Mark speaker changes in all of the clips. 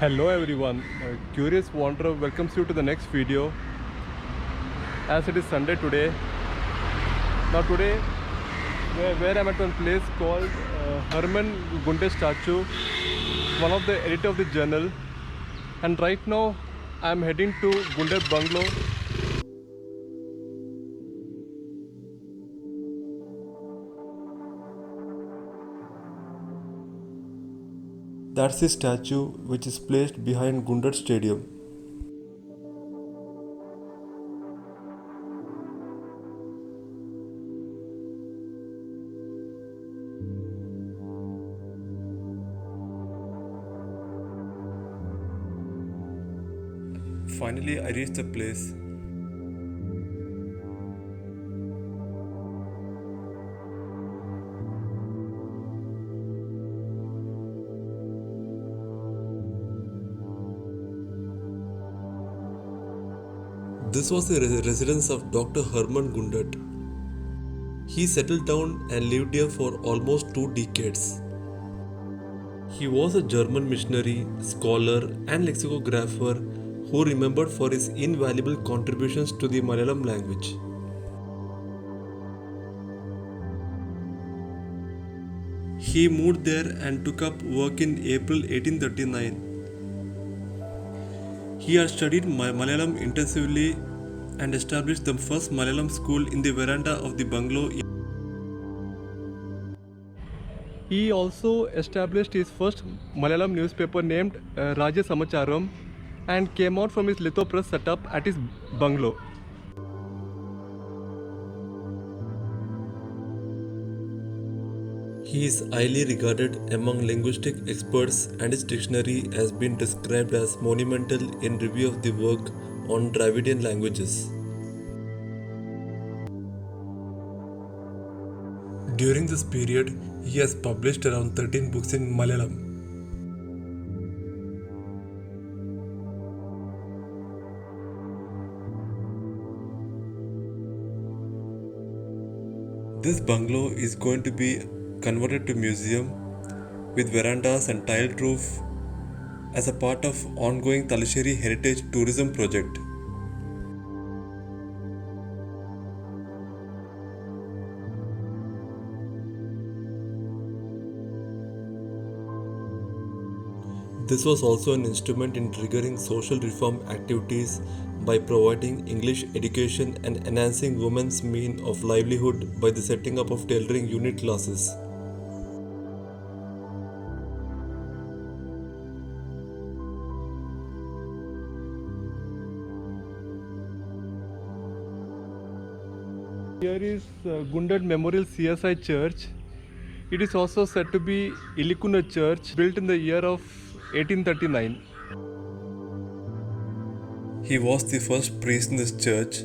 Speaker 1: Hello everyone, Curious Wanderer welcomes you to the next video. As it is Sunday today, now today where I'm at one place called Herman Gunde statue, one of the editor of the journal, and right now I'm heading to Gunde bungalow. That's the statue which is placed behind Gundad Stadium. Finally, I reached the place. This was the residence of Dr. Herman Gundat. He settled down and lived here for almost 2 decades. He was a German missionary, scholar, and lexicographer who remembered for his invaluable contributions to the Malayalam language. He moved there and took up work in April 1839. He had studied Malayalam intensively and established the first Malayalam school in the veranda of the bungalow. He also established his first Malayalam newspaper named Raja Samacharam and came out from his lithopress setup at his bungalow. He is highly regarded among linguistic experts and his dictionary has been described as monumental in review of the work on Dravidian languages. During this period, he has published around 13 books in Malayalam. This bungalow is going to be converted to museum with verandas and tiled roof as a part of ongoing Talasheri Heritage Tourism Project. This was also an instrument in triggering social reform activities by providing English education and enhancing women's means of livelihood by the setting up of tailoring unit classes. Here is Gundad Memorial CSI Church. It is also said to be Ilikuna Church, built in the year of 1839. He was the first priest in this church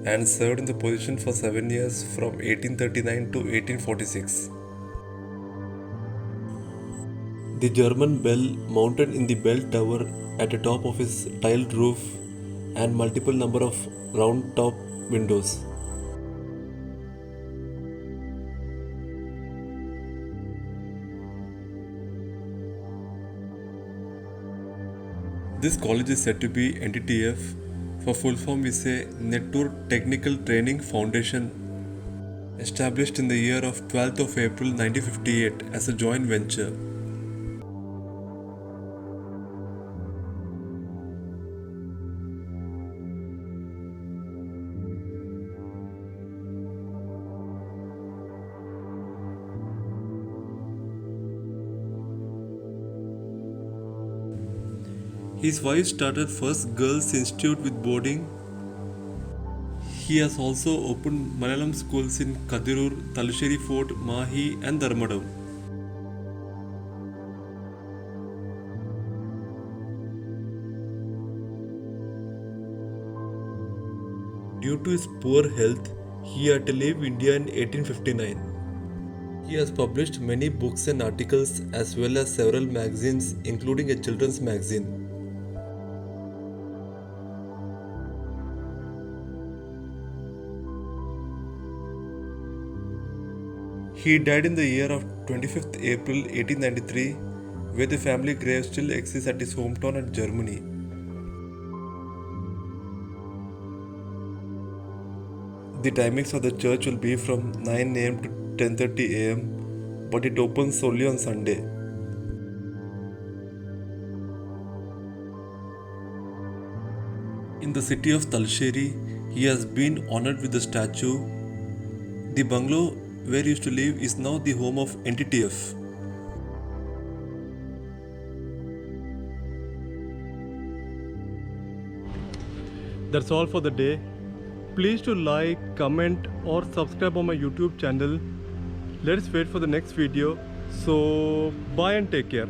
Speaker 1: and served in the position for 7 years from 1839 to 1846. The German bell mounted in the bell tower at the top of his tiled roof and multiple number of round top windows. This college is said to be NTTF. For full form we say Nettur Technical Training Foundation, established in the year of 12th of April 1958 as a joint venture. His wife started first Girls Institute with boarding. He has also opened Malayalam schools in Kadirur, Talasheri Fort, Mahi and Dharmadam. Due to his poor health, he had to leave India in 1859. He has published many books and articles as well as several magazines, including a children's magazine. He died in the year of 25th April 1893 where the family grave still exists at his hometown in Germany. The timings of the church will be from 9 am to 10:30 am, but it opens only on Sunday. In the city of Talsheri, he has been honored with the statue. The bungalow where he used to live is now the home of NTTF. That's all for the day. Please to like, comment or subscribe on my YouTube channel. Let's wait for the next video. So bye and take care.